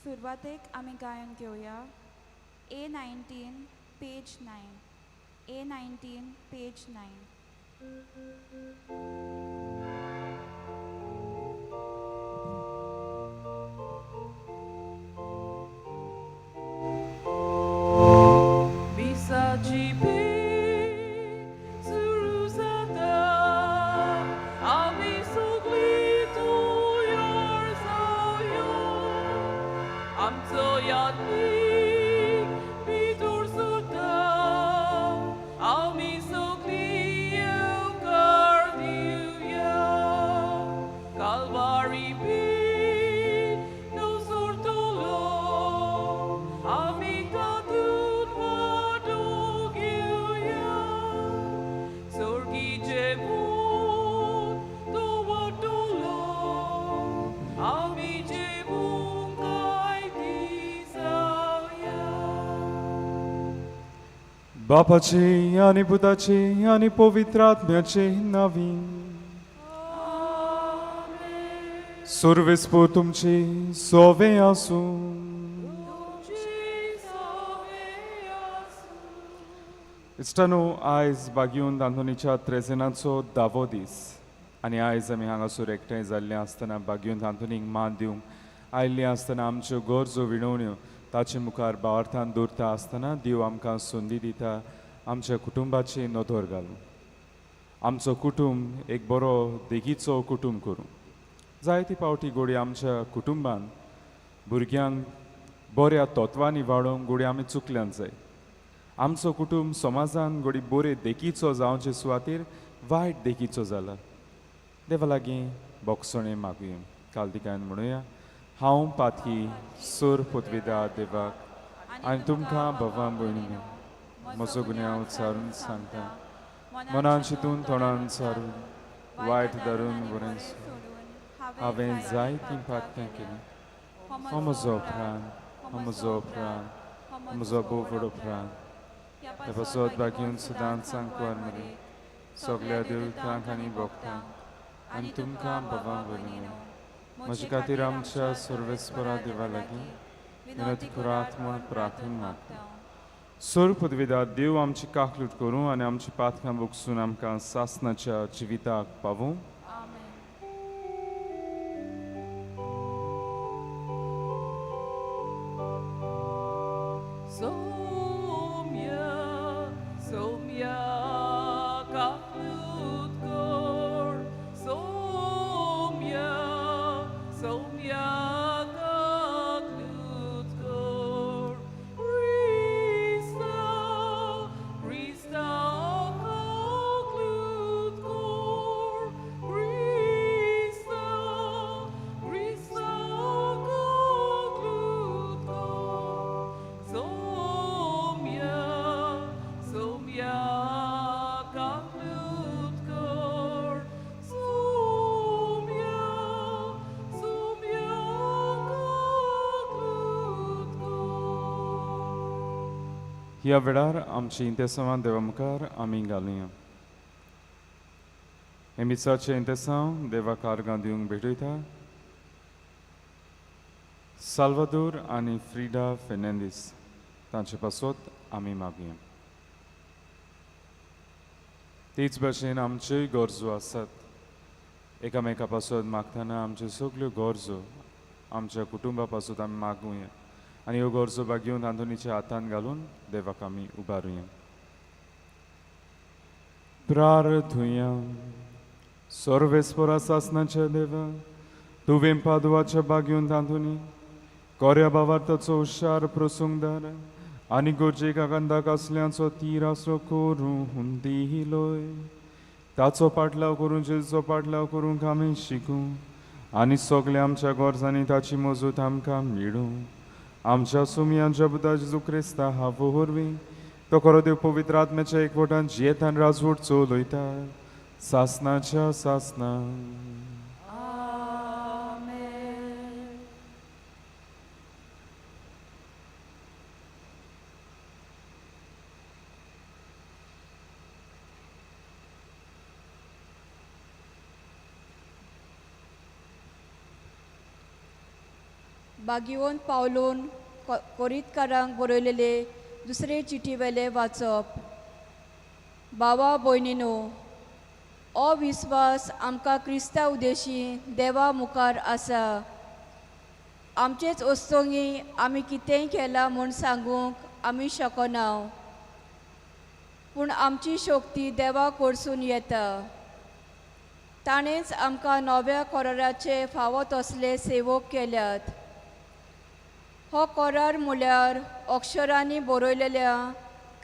सुरवातेक आमी गायन घेवया A19 पेज 9 A19 पेज 9 बापाचे आणि पुताचे आणि पवित्र आत्म्याचे नावी सर्वेस्पोर तुमचे सोवे आसूं. इश्टानो, आयज बागयून तांतुनीच्या त्रेसेनाचो दावो दीस आनी आयज आमी हांगासर एकठांय जाल्ले आसतना बागयून तांतुनीक मान दिवंक आयिल्लीं आसतना आमच्यो गरजो विणवण्यो ताचे मुखार भावार्थान दवरता आसतना देव आमकां संदी दिता आमच्या कुटुंबाची नदर घालूं, आमचो कुटुंब एक बरो देगीचो कुटुंब करूं. जायती पावटी घोडी आमच्या कुटुंबान भुरग्यांक बऱ्या तत्वांनी वाडोवंक घोडी आमी चुकल्यांत जाय. आमचो कुटुंब समाजान घोडी बरे देखीचो जावचे सुवातेर वायट देखीचो जाला. देवा लागीं बोगसणे मागुया. कालदिकायन म्हणुया, हांव पातकी सूर पदवीदार देवाक आनी तुमकां भवा भयणी म्हजो गुन्यांव विचारून सांगता. मनान चिंतून तोंडान सारून वायट धरून बरें हांवें जायतीं पातकां केलीं. हो म्हजो प्राण, हो म्हजो प्राण, हो म्हजो भोव व्हडलो प्राण. ह्या पासत बागेवन सदांच सांगवार मरे सगळ्या देवतांक आनी भक्तांक आनी तुमकां भवा भयणी म्हजे खातीर आमच्या सर्वेस्परा देवा लागीं विनंती करात म्हूण प्रार्थना मागता. सर पदवीदार देव आमची काकलूट करूं आनी आमची पातकां भोगसून आमकां सासणाच्या जिविताक पावूं. ह्या वेळार आमची इंतेसांवां देवा मुखार आमी घालुया. हे मिसाचे इंतेसांव देवाक आर्गां दिवंक भेटयता. साल्वादोर आनी फ्रिडा फेर्नांदीस तांचे पासत आमी मागुया. तीच भाशेन आमच्योय गरजो आसात. एकामेका पासत मागतना आमच्यो सगल्यो गरजो आमच्या कुटुंबा पासत आमी मागुया आनी ह्यो गरजो बागेवन तांतुनीच्या हातान घालून देवाक आमी उबारुया. प्रार्थुया. सर्वेस्परा सासणाच्या देवा, तुवें पादुवाच्या बागेवन तांतुनी कोऱ्या भावार्थाचो हुशार प्रसंगदार आनी गोरजेक आकांताक असल्याचो तीर आसलो करून दिलोय. ताचो पाटलाव करून जेजूचो पाटलाव करूंक आमी शिकूं आनी सगल्या आमच्या गरजांनी ताची मजूत आमकां मेळूं. आमच्या सुमयांच्या पुता जेजू क्रिस्ता हांव वरवीं तो खरो देव पवित्र आत्म्याच्या एकवटान जियेतान राजवट चलयता सासणाच्या सासना. बागीवन पावलून कोरीतकारांक बरयलेले दुसरे चिटी वेले वाचप. भावा भयणीनो, अविस्वास आमकां क्रिस्तांव उदेशी देवा मुखार आसा. आमचेच वस्तोंगी आमी कितेंय केलां म्हूण सांगूंक आमी शकना, पूण आमची शक्ती देवा कडसून येता. ताणेंच आमकां नव्या कराराचे फावो तसले सेवक केल्यात. हो करार म्हळ्यार अक्षरांनी बरयलेल्या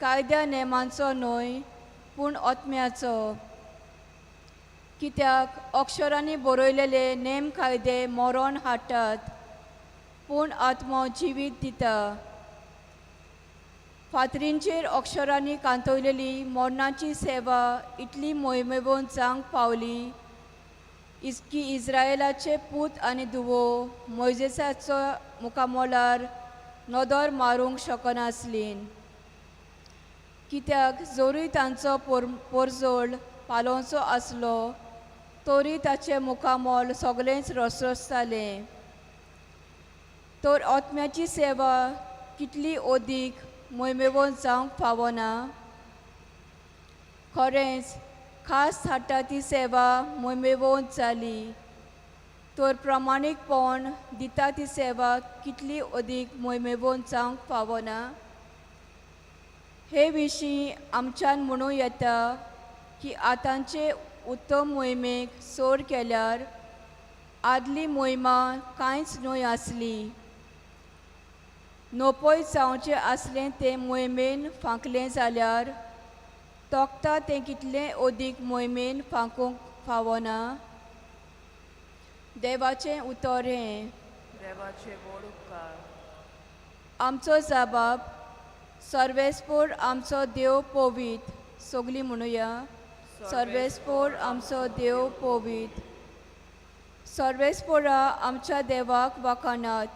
कायद्या नेमांचो न्हय, पूण आत्म्याचो. कित्याक अक्षरांनी बरयलेले नेम कायदे मरण हाडटात, पूण आत्मो जिवीत दिता. फातरींचेर अक्षरांनी कांतयलेली मरणाची सेवा इतली मोहिमेवंत जावंक पावली की इस्रायेलाचे पूत आनी धुवो मोइजेसाचो मुखामोलार नदर मारूंक शकनासलीं. कित्याक जोरी तांचो पोरजोळ पालोवचो आसलो, तोरी ताचें मुखामोल सगळेंच रसरसतालें. तर आत्म्याची सेवा कितली अदीक मोहिमेवंत जावंक फावना. खरेंच खास हाडटा ती सेवा मोहिमेवंत जाली, तर प्रामाणीकपण दिता ती सेवा कितली अदीक मोहिमेवंत जावंक फावना. हे विशीं आमच्यान म्हणूं येता की आतांचे उत्तम मोहिमेक सोड केल्यार आदली मोहिमा कांयच न्हय आसली. नोपय जावचें आसलें तें मोहिमेन फांकलें जाल्यार तोखता तें कितलें अदीक मोहिमेन फांकूंक फावना. देवाचें उतर हें. देवाचे व्हड उपकार. आमचो जबाब. सर्वेस्पोर आमचो देव पोवीत. सगलीं म्हणुया. सर्वेस्पोर आमचो देव पोवीत. सर्वेस्पोरा आमच्या देवाक वखाणात.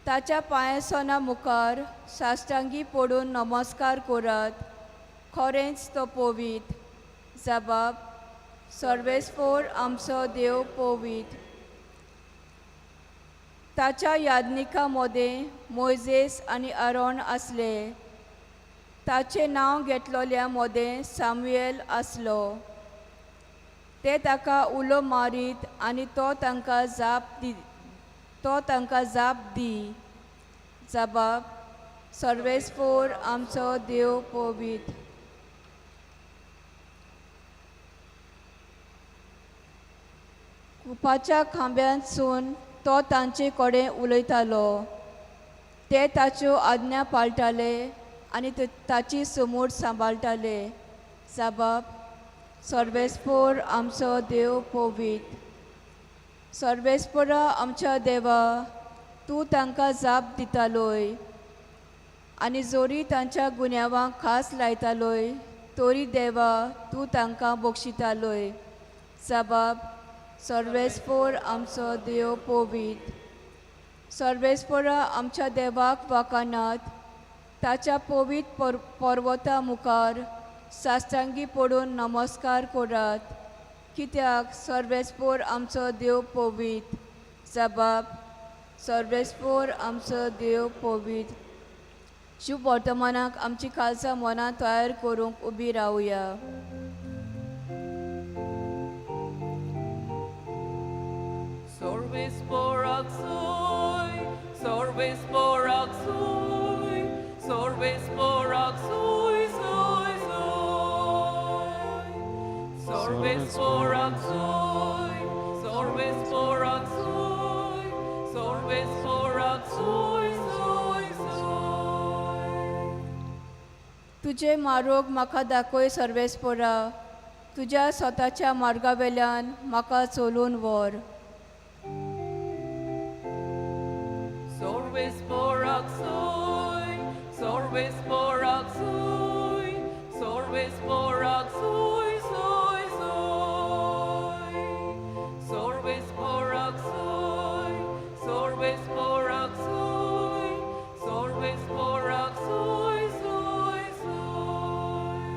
ताच्या पांयसोना मुखार साश्टांगी पडून नमस्कार करात. खरेंच तो पोवीत. जबाब. सर्वेस्पोर आमचो देव पोवीत. ताच्या यादनिका मदें मोइजेस आनी आरोन आसले. ताचें नांव घेतलोल्या मदें सामुएल आसलो. ते ताका उलो मारीत आनी तो तांकां जाप दी. जबाब. सर्वेस्पोर आमचो देव पोवीत. कुपाच्या खांब्यांतसून तो तांचे कडेन उलयतालो. ते ताच्यो आज्ञा पाळटाले आनी ताची समूड सांबाळटाले. जबाब. सर्वेस्पोर आमचो देव पोवीत. सर्वेस्पोरा आमच्या देवा, तूं तांकां जाप दितालोय आनी जोरी तांच्या गुन्यांवांक खास लायतालोय, तोरी देवा तूं तांकां बक्षितालोय. जबाब. सर्वेस्पोर आमचो देव पोवीत. सर्वेस्पोरा आमच्या देवाक वखाणात. ताच्या पवित पर्वता मुखार साश्टांगी पडून नमस्कार करात. कित्याक सर्वेस्पोर आमचो देव पोवीत. जबाब. सर्वेस्पोर आमचो देव पोवीत. शुभ वर्तमानाक आमची खालसां मनां तयार करूंक उबी रावया. Sorvesporak soy, sorvesporak soy, sorvesporak soy, soy, soy. Sorvesporak soy, sorvesporak soy, sorvesporak soy, soy, soy. तुजे मारोग म्हाका दाखय सर्वेस्पोरा. तुज्या स्वताच्या मार्गावेल्यान म्हाका चलून व्हर. Sorvesporak soy, sorvesporak soy, sorvesporak soy, soy, soy. Sorvesporak soy, sorvesporak soy, sorvesporak soy, soy, soy.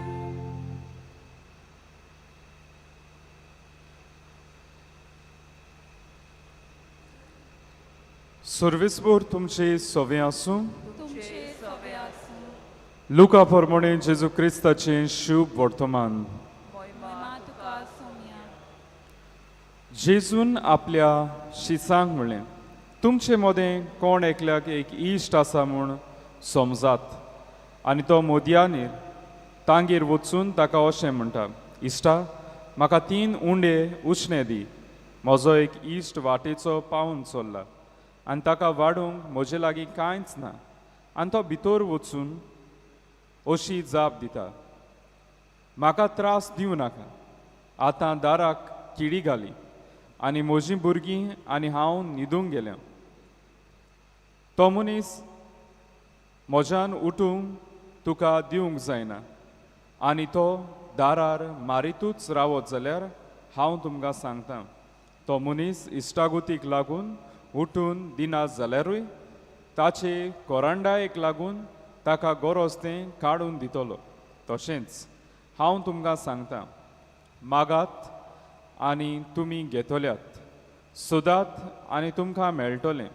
सर्विसपूर तुमची सोवे आसूं. तुमचे सवे आसूं. लुका प्रमाणे जेजू क्रिस्ताचें शुभ वर्तमान. महिमा तुका सोम्या. जेजून आपल्या शिसांक म्हणलें, तुमचे मदें कोण एकल्याक एक इश्ट आसा म्हूण समजात. आनी तो मोदयांनीर तांगेर वचून ताका अशें म्हणटा, इश्टा, म्हाका 3 उंडे उश्णे दी. म्हजो एक इश्ट वाटेचो पावून चल्ला आनी ताका वाडूंक म्हजे लागीं कांयच ना. आनी तो भितर वचून अशी जाप दिता, म्हाका त्रास दिवं नाका. आतां दाराक किडी घाली आनी म्हजीं भुरगीं आनी हांव न्हिदूंक गेल्या. तो मनीस म्हज्यान उठूंक तुका दिवंक जायना आनी तो दारार मारितूच रावत जाल्यार हांव तुमकां सांगतां, तो मनीस इश्टागुतीक लागून उठून दिना जाल्यारूय ताचे कोरांडायेक लागून ताका गरज तें काडून दितलो. तशेंच हांव तुमकां सांगतां, मागात आनी तुमी घेतल्यात, सोदात आनी तुमकां मेळटलें,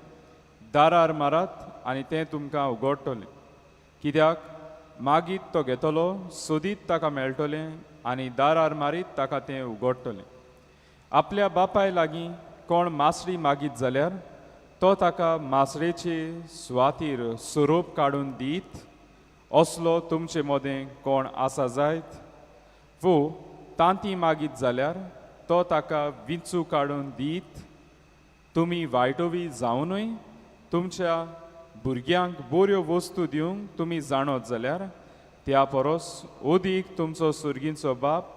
दारार मारात आनी तें तुमकां उगडटलें. कित्याक मागीत तो घेतलो, सोदीत ताका मेळटलें आनी दारार मारीत ताका तें उगडटलें. आपल्या बापाय लागीं कोण मासडी मागीत जाल्यार तो ताका मासडेचे सुवातीर सोरोप काडून दीत. असलो तुमचे मदें कोण आसा जायत. वो तांती मागीत जाल्यार तो ताका विंचू काडून दीत. तुमी वायटोवी जावनूय तुमच्या भुरग्यांक बऱ्यो वस्तू दिवंक तुमी जाणत जाल्यार त्या परस ओदीक तुमचो सुर्गींचो बाप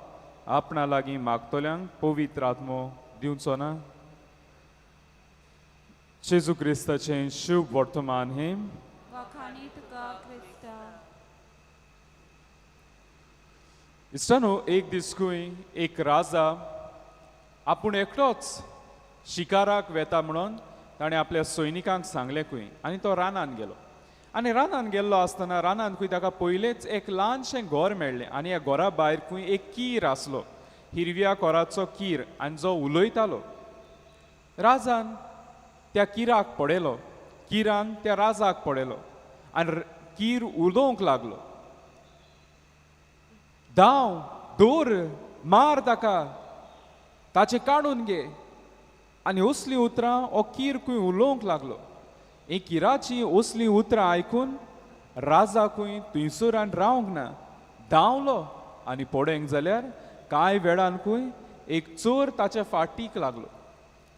आपणा लागीं मागतल्यांक पवित्र आत्मो दिवचो ना. जेजू क्रिस्ताचें शुभ वर्तमान हें. वखाणी तुका क्रिस्ता. इश्टानो, एक दिसकूय एक राजा आपूण एकटोच शिकाराक वेता म्हणून ताणें आपल्या सैनिकांक सांगलेंकूय आनी तो रानान गेलो. आनी रानान गेल्लो आसतना रानांतूय ताका पयलेंच एक ल्हानशें घर मेळ्ळें आनी ह्या घरा भायरकूय एक कीर आसलो, हिरव्या कोराचो कीर, आनी जो उलयतालो. राजान त्या किराक पडयलो, किरान त्या राजाक पडयलो आनी कीर उलोवंक लागलो, धांव, दोर, मार ताका, ताचे काडून घे. आनी असलीं उतरां हो कीरकूय उलोवंक लागलो. ही किराची असलीं उतरां आयकून राजाकूय थंयसर रावंक ना, धांवलो आनी पडोंक जाल्यार कांय वेळानकूय एक चोर ताच्या फाटीक लागलो.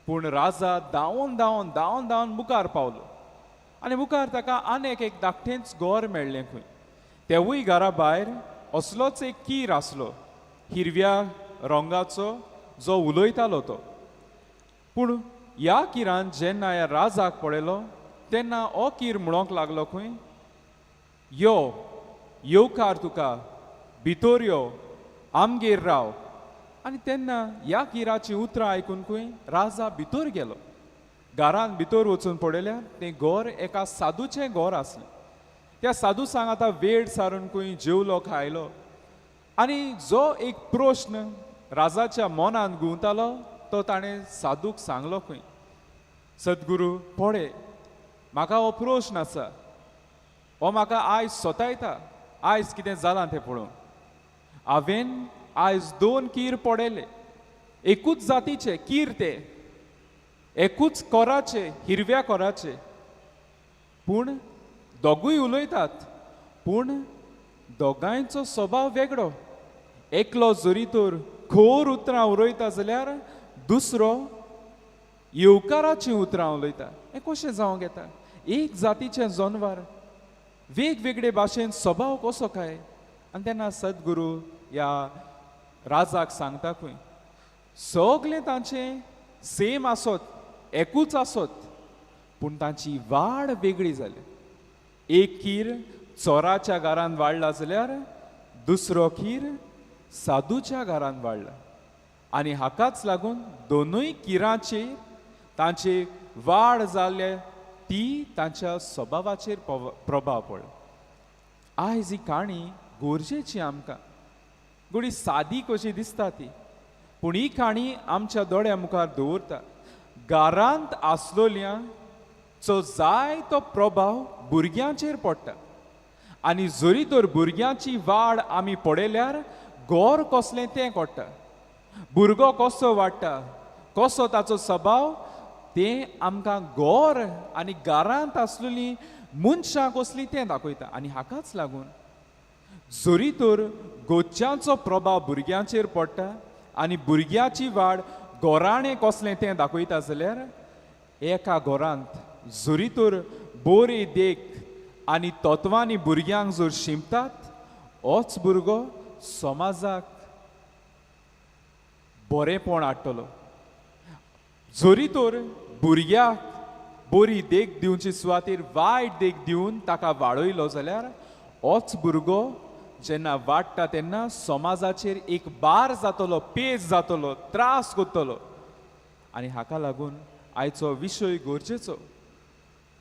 पूण राजा धांवून धांवून धांवून धांवून मुखार पावलो आनी मुखार ताका आनीक एक धाकटेंच घर मेळ्ळें खंय. तेवूय घरा भायर असलोच एक कीर आसलो, हिरव्या रंगाचो, जो उलयतालो तो. पूण ह्या किरान जेन्ना ह्या राजाक पळयलो तेन्ना हो कीर म्हणोंक लागलो खंय, यो, येवकार तुका, भितर यो, आमगेर राव. आनी तेन्ना ह्या किराची उतरां आयकून खंय राजा भितर गेलो. घरान भितर वचून पळयल्यार तें घर एका साधूचें घर आसलें. त्या साधू सांग आतां वेळ सारून खंय जेवलो खायलो. आनी जो एक प्रश्न राजाच्या मनान गुंवतालो तो ताणें साधूक सांगलो खंय, सद्गुरू पळय, म्हाका हो प्रश्न आसा, हो म्हाका आयज सतायता, आयज कितें जालां तें पळोवन. हांवें आयज 2 कीर पडयले, एकूच जातीचे कीर, ते एकूच कोराचे, हिरव्या कोराचे, पूण दोगूय उलयतात, पूण दोगांयचो स्वभाव वेगळो. एकलो जरी तर खोर उतरां उलयता जाल्यार दुसरो येवकाराची उतरां उलयता. हें कशें जावंक येता? एक जातीचें जनवार वेगवेगळे भाशेन स्वभाव कसो काय? आनी तेन्ना सद्गुरू ह्या राजाक सांगता खंय, सगलें तांचें सेम आसत, एकूच आसत, पूण तांची वाड वेगळी जाली. एक कीर चोराच्या घरान वाडला जाल्यार दुसरो कीर साधूच्या घरान वाडला. आनी हाकाच लागून दोनूय किरांचेर तांचे वाड जाल्ले ती तांच्या स्वभावाचेर प्रभाव पडला. आयज ही काणी गरजेची आमकां, गोडी सादी कशी दिसता ती, पूण ही काणी आमच्या दोळ्या मुखार दवरता. घरांत आसलोल्या जो जाय तो प्रभाव भुरग्यांचेर पडटा आनी जरी तर भुरग्यांची वाड आमी पळयल्यार गोर कसलें तें घडटा भुरगो कसो वाडटा कसो ताचो स्वभाव तें आमकां गोर आनी घरांत आसलेलीं मनशां कसलीं तें दाखयता आनी हाकाच लागून जरी तर गोच्यांचो प्रभाव भुरग्यांचेर पडटा आनी भुरग्याची वाड गोराणें कसलें तें दाखयता जाल्यार एका घरांत जरी तर बरी देख आनी तत्वांनी भुरग्यांक जर शिंपतात होच भुरगो समाजाक बरेपण हाडटलो जरी तर भुरग्याक बरी देख दिवचे सुवातेर वायट देख दिवन ताका वाडयलो जाल्यार होच भुरगो जेन्ना वाडटा तेन्ना समाजाचेर एक बार जातलो पेज जातलो त्रास करतलो आनी हाका लागून आयचो विशय गरजेचो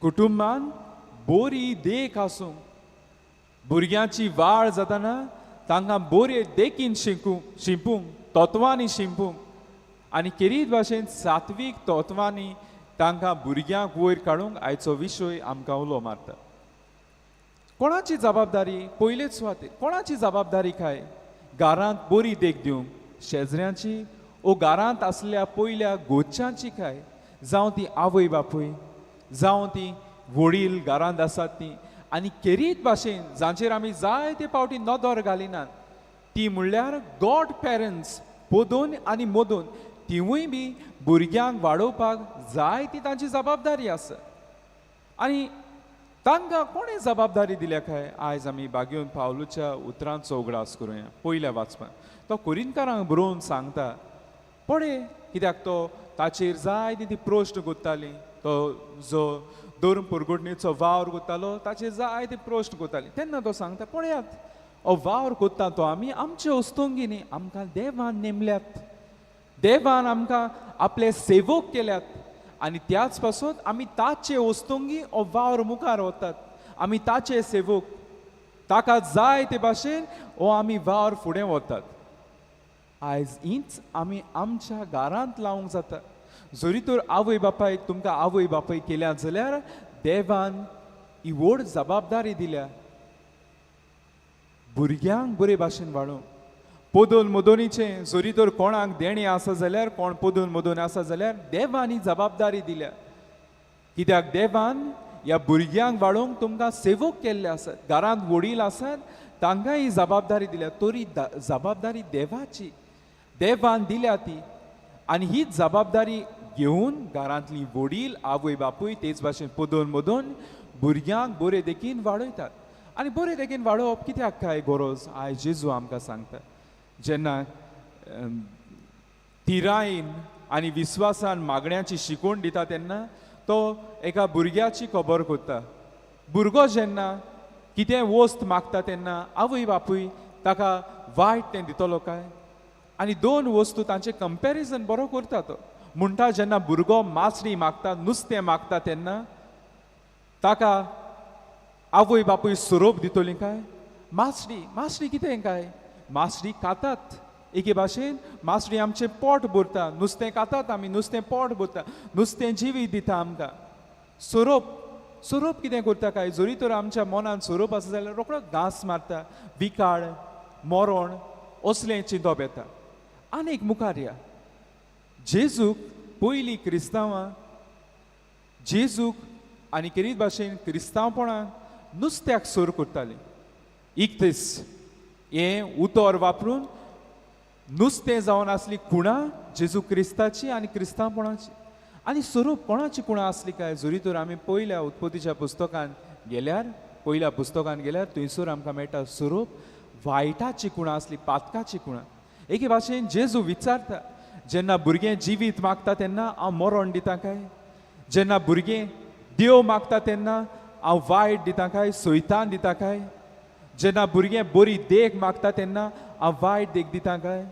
कुटुंबान बरी देख आसूं भुरग्यांची वाड जाताना तांकां बरे देखीन शिंपूंक तत्वांनी शिंपूंक आनी खेरीत भाशेन सात्वीक तत्वांनी तांकां भुरग्यांक वयर काडूंक आयचो विशय आमकां उलो मारता कोणाची जबाबदारी पयलेच सुवातेर कोणाची जबाबदारी काय घरांत बरी देख दिवंक शेजऱ्यांची ओ घरांत आसलेल्या पयल्या गोच्यांची काय जावं ती आवय बापूय जावं ती वडील घरांत आसात ती आनी खेरीत भाशेन जांचेर आमी जायते पावटी नदर घालिनात ती म्हणल्यार गॉड पेरंट्स पोदून आनी मोदून तिवूय बी भुरग्यांक वाडोवपाक जाय ती तांची जबाबदारी आसा आनी तांकां कोणें जबाबदारी दिल्या काय आयज आमी बागेवन पावलूच्या उतरांचो उगडास करुया पयल्या वाचपान तो कोरिंतकारांक बरोवन सांगता पळय कित्याक तो ताचेर जायती ती प्रश्न कोत्ताली तो जो धर्म परगोडणेचो वावर कोत्तालो ताचेर जायते प्रश्न कोत्ताली तेन्ना तो सांगता पळयात हो वावर कोत्ता तो आमी आमचे ओस्तोंगीनी आमकां देवान नेमल्यात देवान आमकां आपले सेवक केल्यात आनी त्याच पासून आमी ताचे ओस्तोंगी हो वावर मुखार वतात आमी ताचे सेवक ताका जाय ते भाशेन हो आमी वावर फुडें वतात आयज हीच आमी आमच्या घरांत लावंक जाता जरी तर आवय बापायक तुमकां आवय बापाय केल्या जाल्यार देवान ही व्हड जबाबदारी दिल्या भुरग्यांक बरे भाशेन वाडोवंक पोदोन मोदोनीचें जरी तर कोणाक देणी आसा जाल्यार कोण पोदोन मोदोन आसा जाल्यार देवान ही जबाबदारी दिल्या कित्याक देवान ह्या भुरग्यांक वाडोवंक तुमकां सेवक केल्ले आसात घरांत वडील आसात तांकां ही जबाबदारी दिल्या तरी जबाबदारी देवाची देवान दिल्या ती आनी ही जबाबदारी घेवन घरांतली वडील आवय बापूय तेच भाशेन पोदोन मोदोन भुरग्यांक बरे देखीन वाडयतात आनी बरे देखीन वाडोवप कित्याक काय गरज आयज जेजू आमकां सांगता जेन्ना तिरायेन आनी विस्वासान मागण्याची शिकवण दिता तेन्ना तो एका भुरग्याची खबर करता भुरगो जेन्ना कितें वस्त मागता तेन्ना आवय बापूय ताका वायट तें दितलो काय आनी दोन वस्तू तांचे कंपेरिजन बरो करता तो म्हणटा जेन्ना भुरगो मासडी मागता नुस्तें मागता तेन्ना ताका आवय बापूय सोरोप दितली काय मासडी कितें काय मासडी खातात एके भाशेन मासडी आमचें पोट भरता नुस्तें खातात आमी नुस्तें पोट भरता नुस्तें जिवीत दिता आमकां सोरोप कितें करता काय जरी तर आमच्या मनान सोरोप आसा जाल्यार रोखडो घास मारता विकाळ मरण असलें चिंतप येता आनीक मुखार या जेजूक पयलीं क्रिस्तांवां जेजूक आनी खेरीत भाशेन क्रिस्तांवपणाक नुस्त्याक सोर करतालीं इकतीस हें उतर वापरून नुस्तें जावन आसली कुणां जेजू क्रिस्ताची आनी क्रिस्तांवपणाची आनी स्वरूप कोणाची कुणां आसली काय जरी तर आमी पयल्या उत्पत्तीच्या पुस्तकान गेल्यार थंयसर आमकां मेळटा स्वरूप वायटाची कुणां आसली पातकाची कुणां एके भाशेन जेजू विचारता जेन्ना भुरगें जिवीत मागता तेन्ना हांव मरण दिता काय जेन्ना भुरगें देव मागता तेन्ना हांव वायट दिता काय सैतान दिता काय जेन्ना भुरगें बरी देख मागता तेन्ना हांव वायट देख दिता काय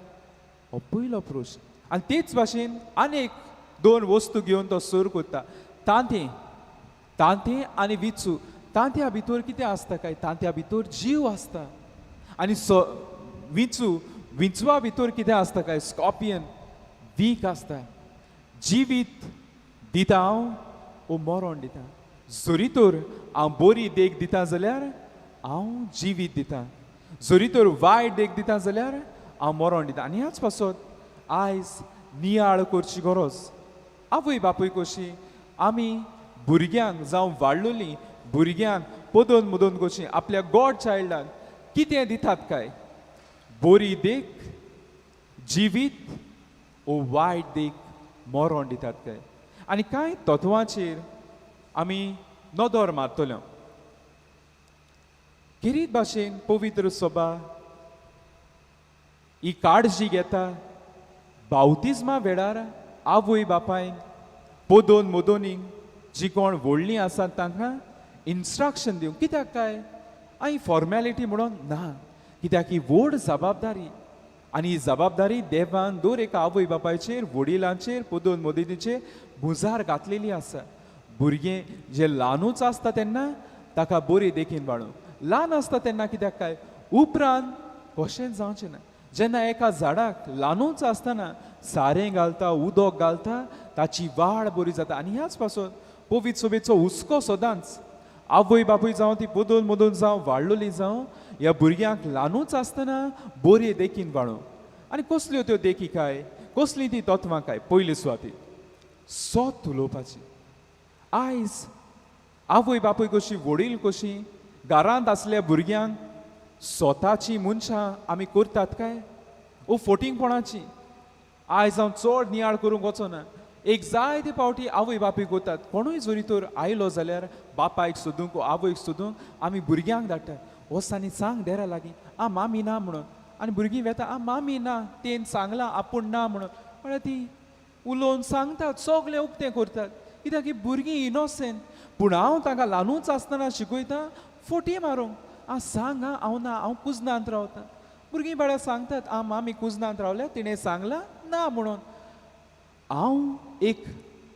हो पयलो प्रश्न आनी तेच भाशेन आनीक दोन वस्तू घेवन तो सोर करता तांतें आनी विचू तांत्या भितर कितें आसता काय तांत्या भितर जीव आसता आनी विंचवा भितर कितें आसता काय स्कॉर्पियन वीक आसता जिवीत दिता हांव ओ मरण दिता जरी तर हांव बरी देख दिता जाल्यार हांव जिवीत दिता जरी तर वायट देख दिता जाल्यार हांव मरण दिता आनी ह्याच पासत आयज नियाळ करची गरज आवय बापूय कशी आमी भुरग्यांक जावं वाडलोलीं भुरग्यांक पदोन मदोन कशी आपल्या गॉड चायल्डाक कितें दितात काय बरी देख जिवीत ओ वायट देख मरण दितात काय आनी कांय तत्वांचेर आमी नदर मारतल्यो किरीत भाशेन पवित्र सभा ही काळजी घेता बावतिजमा वेळार आवय बापायन पदोन मदोनीक जी कोण व्हडलीं आसात तांकां इन्स्ट्रक्शन दिवंक कित्याक काय ही फॉर्मेलिटी म्हणून ना कित्याक ही व्हड जबाबदारी आनी ही जबाबदारी देवान दर एका आवय बापायचेर वडिलांचेर पदोन मदींचेर मुजार घातलेली आसा भुरगें जे ल्हानूच आसता तेन्ना ताका बरी देखीन वाडूं ल्हान आसता तेन्ना कित्याक काय उपरांत कशें जावचें ना जेन्ना एका झाडाक ल्हानूच आसतना सारें घालता उदक घालता ताची वाड बरी जाता आनी ह्याच पासून पवित्र सभेचो हुस्को सदांच आवय बापूय जावं ती पदोन मदोन जावं वाडलोली जावं ह्या भुरग्यांक ल्हानूच आसतना बरी देखीन वाडूं आनी कसल्यो त्यो देखी काय कसलीं ती तत्वां काय पयली सुवातेर सोत उलोवपाची आयज आवय बापूय कशी वडील कशी घरांत आसल्या भुरग्यांक स्वताची मनशां आमी करतात काय ओ फोटिंगपणाची आयज हांव चड नियाळ करूंक वचना एक जायते फावटी आवय बापूय करतात कोणूय जरी तर आयलो जाल्यार बापायक सोदूंक आवयक सोदूंक आमी भुरग्यांक धाडटात वसांनी सांग देरा लागीं मामी ना म्हणून आनी भुरगीं वेता मामी ना तेन सांगलां आपूण ना म्हणून म्हळ्यार ती उलोवन सांगतात सगळें उक्तें करतात कित्याक ही भुरगीं इनोसेंट पूण हांव तांकां ल्हानूच आसतना शिकयता फोटी मारूंक सांग हांव ना हांव कुजनांत रावता भुरगीं बाळा सांगतात मामी कुजनांत रावल्या तिणें सांगलां ना म्हणून हांव एक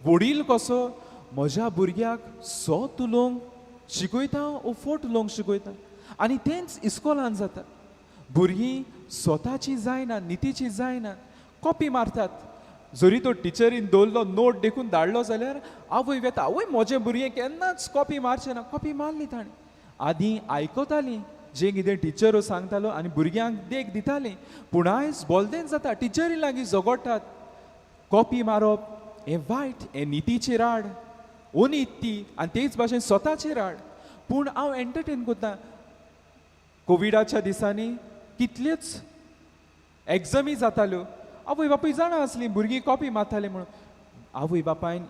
वडील कसो म्हज्या भुरग्याक सोत उलोवंक शिकयता ओ फोट उलोवंक शिकयता आनी तेंच इस्कॉलान जाता भुरगीं स्वताची जायना नितीची जायना कॉपी मारतात जरी तो टिचरीन दवरलो नोट देखून धाडलो जाल्यार आवय वेता आवय म्हजें भुरगें केन्नाच कॉपी मारचें ना कॉपी मारली ताणें आदीं आयकतालीं जें कितें टिचरो सांगतालो आनी भुरग्यांक देख दितालीं पूण आयज बोलदेन जाता टिचरी लागीं झगडटात कॉपी मारप हें वायट हें नितीचेर आड ओनीत ती आनी तेच भाशेन स्वताचेर आड पूण हांव एंटरटेन करतां कोविडाच्या दिसांनी कितल्योच एग्जामी जाताल्यो आवय बापूय जाणा आसलीं भुरगीं कॉपी मारतालीं म्हणून आवय बापायन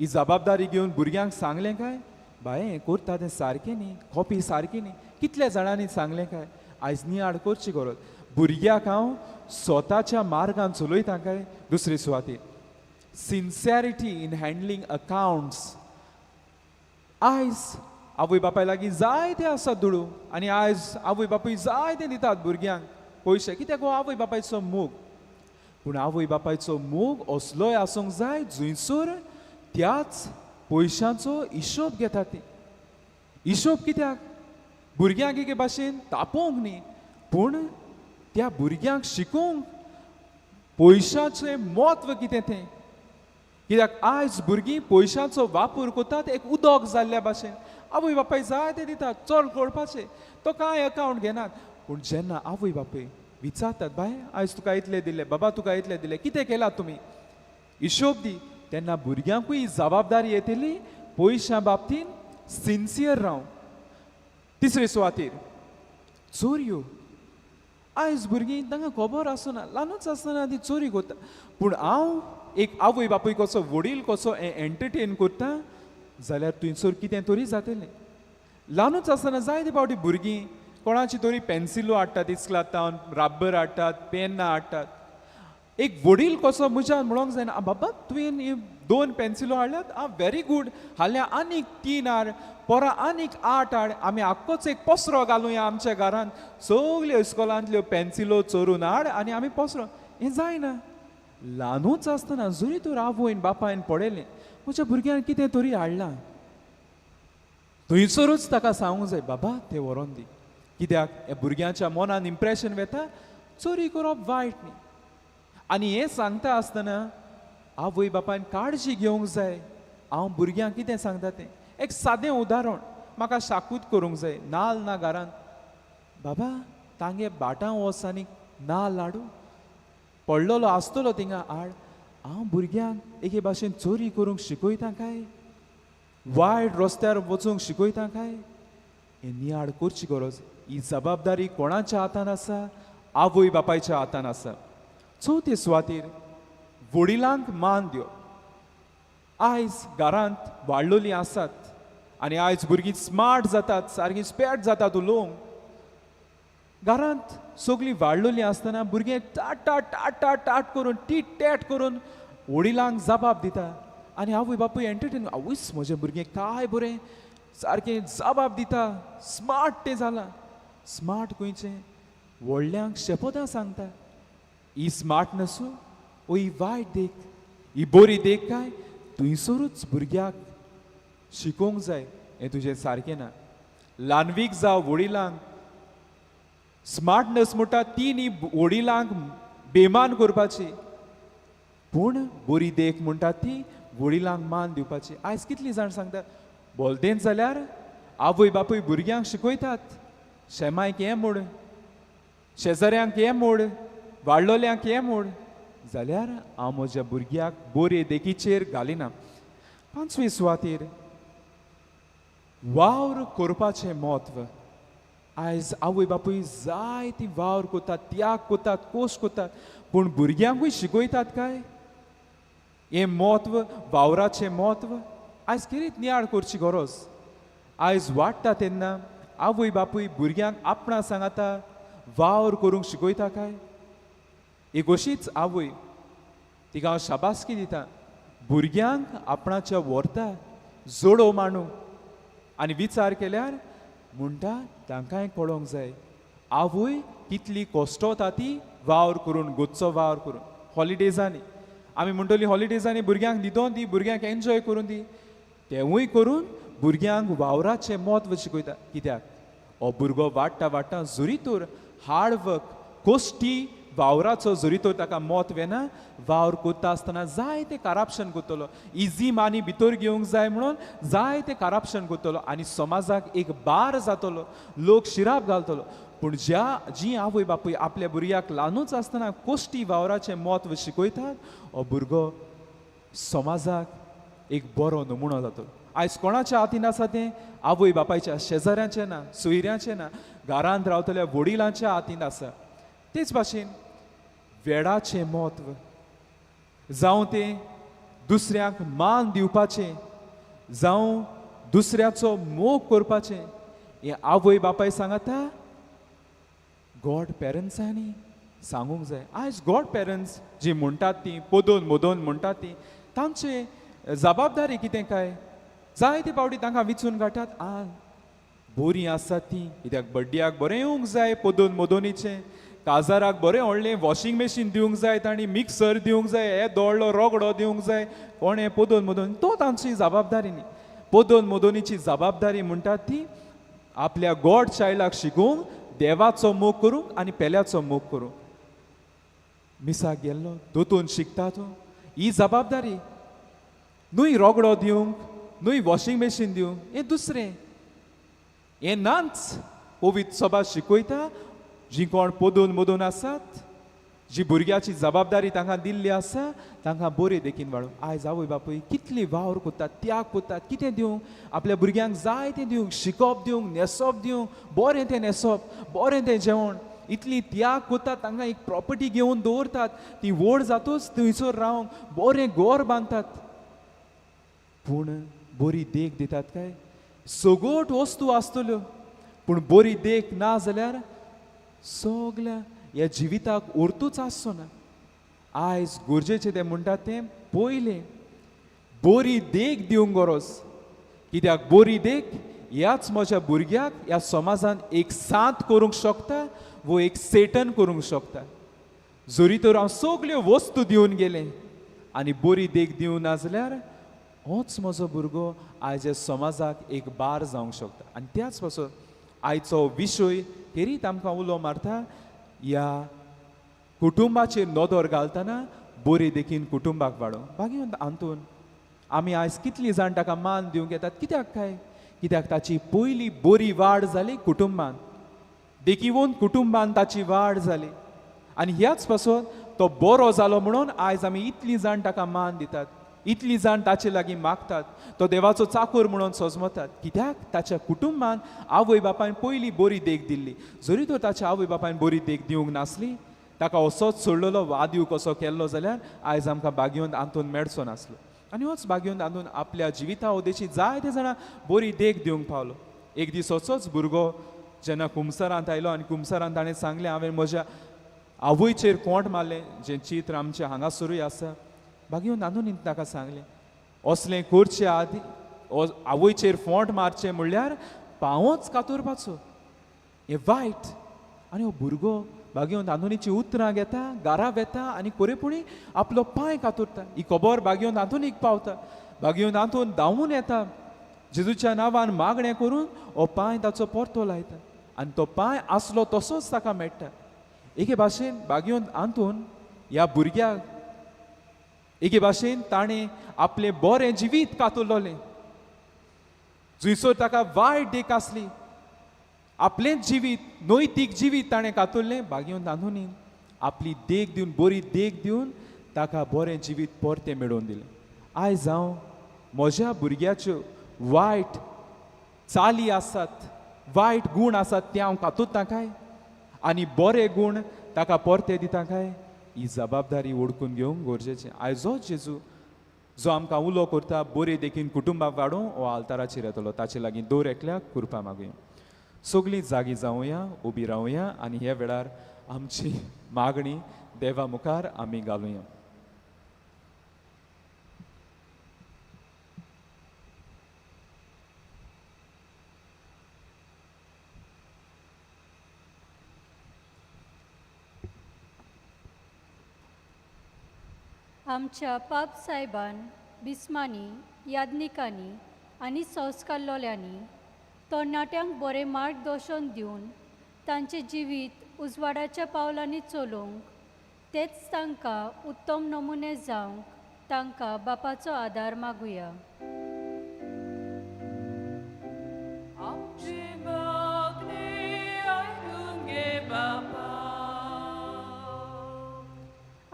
ही जबाबदारी घेवन भुरग्यांक सांगलें काय बाये हें करता तें सारकें न्ही कॉपी सारकी न्ही कितल्या जाणांनी सांगलें काय आयज नियाळ करची गरज भुरग्याक हांव स्वताच्या मार्गान चलयता काय दुसरे सुवातेर सिन्सियरिटी इन हँडलिंग अकाउंट्स आयज आवय बापाय लागीं जायते आसात दुडू आनी आयज आवय बापूय जायते दितात भुरग्यांक पयशे कित्याक हो आवय बापायचो मोग पूण आवय बापायचो मोग असलोय आसूंक जाय जंयसर त्याच पयशांचो हिशोब घेतात ती हिशोब कित्याक भुरग्यांक एके भाशेन तापोवंक न्ही पूण त्या भुरग्यांक शिकोवंक पयशांचें म्हत्व कितें तें कित्याक आयज भुरगीं पयशांचो वापर करतात एक उदक जाल्ल्या भाशेन आवय बापाय जाय ते दितात चड करपाचें तो कांय अकावंट घेनात पूण जेन्ना आवय बापूय विचारतात बाय आयज तुका इतलें दिलें बाबा तुका इतलें दिलें कितें केलां तुमी हिशोब दी तेन्ना भुरग्यांकूय ही जबाबदारी येतली पयशां बाबतीन सिन्सियर रावं तिसरे सुवातेर चोरयो आयज भुरगीं तांकां खबर आसना ल्हानूच आसतना ती चोरी करता पूण हांव एक आवय बापूय कसो वडील कसो हें एंटरटेन करता जाल्यार थंयसर कितें तरी जातलें ल्हानूच आसतना जायते फावटी भुरगीं कोणाची तरी पेन्सिलो हाडटात इस्कलांतावन रब्बर हाडटात पेनां हाडटात एक वडील कसो म्हज्यान म्हणोंक जायना बाबा तुवें 2 पेन्सिलो हाडल्यात व्हेरी गूड हाल्या आनीक 3 हाड पोरा आनीक 8 हाड आमी आख्खोच एक पसरो घालुया आमच्या घरांत सगल्यो इस्कॉलांतल्यो पेन्सिलो चोरून हाड आनी आमी पसरो हें जायना ल्हानूच आसतना जरी तर आवयन बापायन पडयलें म्हज्या भुरग्यान कितें तरी हाडलां थंयसरूच ताका सांगूंक जाय बाबा तें व्हरोन दी कित्याक ह्या भुरग्याच्या मनान इम्प्रेशन वेता चोरी करप वायट न्ही आनी हें सांगता आसतना आवय बापायन काळजी घेवंक जाय हांव भुरग्यांक कितें सांगता तें एक सादें उदाहरण म्हाका शाकूत करूंक जाय नाल्ल ना घरांत बाबा तांगे बाटां वच आनी नाल्ल हाडू पडलेलो आसतलो थिंगा हाड हांव भुरग्यांक एके भाशेन चोरी करूंक शिकयता काय वायट रस्त्यार वचूंक शिकयता काय हें नियाळ करची गरज ही जबाबदारी कोणाच्या हातान आसा आवय बापायच्या हातान आसा चवथे सुवातेर वडिलांक मान दिवप आयज घरांत वाडलोलीं आसात आनी आयज भुरगीं स्मार्ट जातात सारकीं स्पेट जातात उलोवंक घरांत सगळीं वाडलोलीं आसतना भुरगे टाट टाट टाट टाट टाट करून टीट टॅट करून वडिलांक जबाब दिता आनी आवय बापूय एंटरटेन आवयच म्हजें भुरगें काय बरें सारकें जबाब दिता स्मार्ट तें जालां स्मार्ट खंयचें व्हडल्यांक शेपदां सांगता ही स्मार्टनसूं ओ ही वायट देख ही बरी देख काय थंयसरूच भुरग्याक शिकोवंक जाय हें तुजें सारकें ना ल्हानवीक जावं वडिलांक स्मार्टनस म्हणटा ती न्ही वडिलांक बेमान करपाची पूण बरी देख म्हणटा ती वडिलांक मान दिवपाची आयज कितलीं जाण सांगतात बोलतेंच जाल्यार आवय बापूय भुरग्यांक शिकयतात शेमायक हें म्हूण शेजाऱ्यांक हें म्हूण वाडलोल्यांक हें म्हूण जाल्यार हांव म्हज्या भुरग्याक बरे देखीचेर घालिना पांचवे सुवातेर वावर करपाचें म्हत्व आयज आवय बापूय जायती वावर कोतात त्याग कोतात कोश्ट कोतात पूण भुरग्यांकूय शिकयतात काय हें म्हत्व वावराचें म्हत्व आयज कितें नियाळ करची गरज आयज वाडटा तेन्ना आवय बापूय भुरग्यांक आपणा सांगता वावर करूंक शिकयता काय एक अशीच आवय तिका हांव शाबासकी दिता भुरग्यांक आपणाच्या व्हरता जोडो मांडू आनी विचार केल्यार म्हणटा तांकांय कळोंक जाय आवय कितली कश्टता ती वावर करून गोचो वावर करून हॉलिडेजांनी आमी म्हणटली हॉलिडेजांनी भुरग्यांक न्हिदोवन दी भुरग्यांक एन्जॉय करून दी तेवूय करून भुरग्यांक वावराचें म्हत्व शिकयता कित्याक हो भुरगो वाडटा वाडटा जोरी तर हार्ड वर्क कोश्टी वावराचो जोरी तर ताका मोत येना वावर कोत्ता आसतना जायतें करप्शन करतलो इजी मानी भितर घेवंक जाय म्हणून जायतें करप्शन करतलो आनी समाजाक एक बार जातलो लोक शिराप घालतलो पूण जी आवय बापूय आपल्या भुरग्याक ल्हानूच आसतना कोश्टी वावराचें म्हत्व शिकयतात हो भुरगो समाजाक एक बरो नमुनो जातलो आयज कोणाच्या हातीन आसा तें आवय बापायच्या शेजाऱ्याचें ना सोयऱ्याचें ना घरांत रावतल्या वडिलांच्या हातीन आसा तेच भाशेन वेळाचें म्हत्व जावं तें दुसऱ्याक मान दिवपाचें जावं दुसऱ्याचो मोग करपाचें हें आवय बापाय सांगता गॉड पेरंट्सांनी सांगूंक जाय आयज गॉड पेरंट्स जीं म्हणटात तीं पोदोन मोदोन म्हणटात तीं तांचे जबाबदारी कितें काय जायते फावटी तांकां विचून काडटात बरीं आसात तीं कित्याक बड्ड्याक बरें येवंक जाय पोदोन मोदोनीचें काजाराक बरें व्हडलें वॉशिंग मशीन दिवंक जाय तांणी मिक्सर दिवंक जाय हे दोळ्ळो रगडो दिवंक जाय कोणें पोदोन मोदोन तो तांची जबाबदारी न्ही पोदोन मोदोनीची जबाबदारी म्हणटात ती आपल्या गॉड चायल्डाक शिकोवंक देवाचो मोग करूंक आनी पेल्याचो मोग करूंक मिसाक गेल्लो दोतोन शिकता तो ही जबाबदारी न्हय रगडो दिवंक न्हय वॉशिंग मशीन दिवंक हें दुसरें हें नाच पवित्र सभा शिकयता जीं कोण पोदोन मोदोन आसात जी भुरग्याची जबाबदारी तांकां दिल्ली आसा तांकां बरे देखीन वाडोवंक आयज आवय बापूय कितली वावर कोत्तात त्याग कोत्तात कितें दिवंक आपल्या भुरग्यांक जाय तें दिवंक शिकप दिवंक न्हेसप दिवंक बरें तें न्हेसप बरें तें जेवण इतली त्याग कोत्तात तांकां एक प्रॉपर्टी घेवन दवरतात ती व्हड जातूच थंयसर रावंक बरें घर बांदतात पूण बरी देख दितात काय सगळ्योच वस्तू आसतल्यो पूण बरी देख ना जाल्यार सगल्या ह्या जिविताक उरतूच आसचो ना आयज गरजेचें तें म्हणटात तें पयलें बरी देख दिवंक गरज कित्याक बरी देख ह्याच म्हज्या भुरग्याक ह्या समाजान एक साथ करूंक शकता वो एक सेटन करूंक शकता जोरी तर हांव सगल्यो वस्तू दिवन गेलें आनी बरी देख दिवं ना जाल्यार होच म्हजो भुरगो आयज ह्या समाजाक एक बार जावंक शकता आनी त्याच पासून आयचो विशय खेरीत आमकां उलो मारता ह्या कुटुंबाचेर नदर घालतना बरे देखीन कुटुंबाक वाडोवंक बाकी हातून आमी आयज कितलीं जाण ताका मान दिवंक येतात कित्याक काय कित्याक ताची पयली बरी वाड जाली कुटुंबान देखीवन कुटुंबान ताची वाड जाली आनी ह्याच पासून तो बरो जालो म्हणून आयज आमी इतलीं जाण ताका मान दितात इतलीं जाण ताचे लागीं मागतात तो देवाचो चाकर म्हणून सजमतात कित्याक ताच्या कुटुंबान आवय बापायन पयली बरी देख दिल्ली जरी तर ताच्या आवय बापायन बरी देख दिवंक नासली ताका असोच सोडलेलो वादीव कसो केल्लो जाल्यार आयज आमकां बागयोंत आंतून मेळचो नासलो आनी होच बागयोंत आंतून आपल्या जिविता उदेची जायते जाणां बरी देख दिवंक पावलो एक दीस असोच भुरगो जेन्ना कुमसारांत आयलो आनी कुमसारांत ताणें सांगलें हांवें म्हज्या आवयचेर कोंट मारलें जें चित्र आमचें हांगासरूय आसा बागयोंत आंतून ताका सांगलें असलें करचे आदी आवयचेर फोंट मारचें म्हणल्यार पांवच कातरपाचो हें वायट आनी हो भुरगो बागयोंत आंतुनीची उतरां घेता घरा वेता आनी कोरेपुणी आपलो पांय कातुरता ही खबर बागयोंत आंतुनीक पावता बागयोंत आंतून धांवून येता जेजूच्या नांवान मागणें करून हो पांय ताचो परतो लायता आनी तो पांय आसलो तसोच ताका मेळटा एके भाशेन बागयोंत आंतून ह्या भुरग्याक एके भाशेन ताणें आपलें बरें जिवीत कातुरलोलें जुंयसर ताका वायट देख आसली आपलेंच जिवीत नैतीक जिवीत ताणें कातुरलें बागयोंत आंतून आपली देख दिवन बरी देख दिवन ताका बरें जिवीत परतें मेळोवन दिलें आयज हांव म्हज्या भुरग्याच्यो वायट चाली आसात वायट गूण आसात ते हांव कातुरतां काय आनी बरे गूण ताका परते दिता काय ही जबाबदारी ओळखून घेवंक गरजेचें आयजोच जेजू जो आमकां उलो करता बरे देखीन कुटुंबाक वाडोवंक हो आल्ताराचेर येतलो ताचे लागीं दोर एकल्याक कृपा मागुया सगळीं जागी जावया उबी रावया आनी ह्या वेळार आमची मागणी देवा मुखार आमी घालुया आमच्या पाप सायबान बिस्मांनी याज्ञिकांनी आनी संस्कारलोल्यांनी तरणाट्यांक बरें मार्गदर्शन दिवन तांचें जिवीत उजवाडाच्या पावलांनी चलोवंक तेच तांकां उत्तम नमुने जावंक तांकां बापाचो आदार मागुया आमची मागणी आयकून घे बापा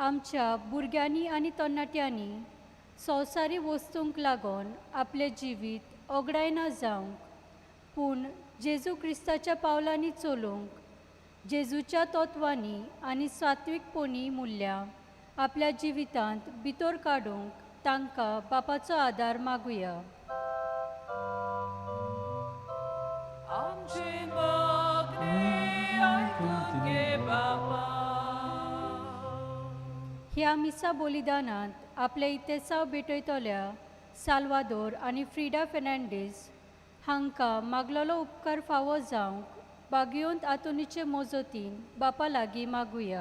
आमच्या भुरग्यांनी आनी तरणाट्यांनी संवसारी वस्तूंक लागून आपलें जिवीत ओगडायना जावंक पूण जेजू क्रिस्ताच्या पावलांनी चलोवंक जेजूच्या तत्वांनी आनी सात्विकपणी मूल्यां आपल्या जिवितांत भितर काडूंक तांकां बापाचो आदार मागुया आमची मागणी आयकून घे बापा ह्या मिसा बलिदानांत आपले इतेसांव भेटयतल्या साल्वादोर आनी फ्रिडा फेर्नांडीस हांकां मागलोलो उपकार फावो जावंक बागयोंत आतुनीचे मोजतीन बापा लागीं मागुया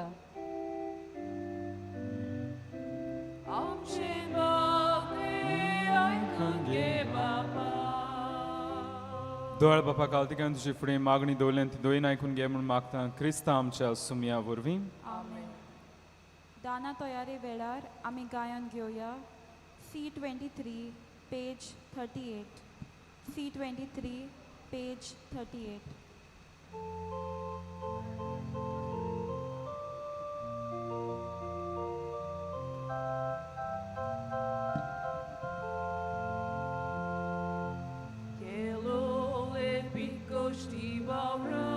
आमची मागणी आयकून घे बापा दोळ बापा कालतिकान तुजे फुडें मागणी दवरल्या ती दोयन आयकून घे म्हूण मागता क्रिस्तांव आमच्या सुमया वरवीं दाना तयारी वेळार आमी गायन घेवया C23 page 38 C23 page 38 Kelo e picosti baura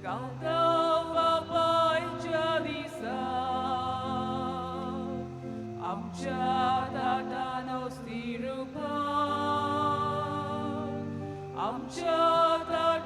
Canta babai chavisa Amcha tata nostri rupa Amcha tata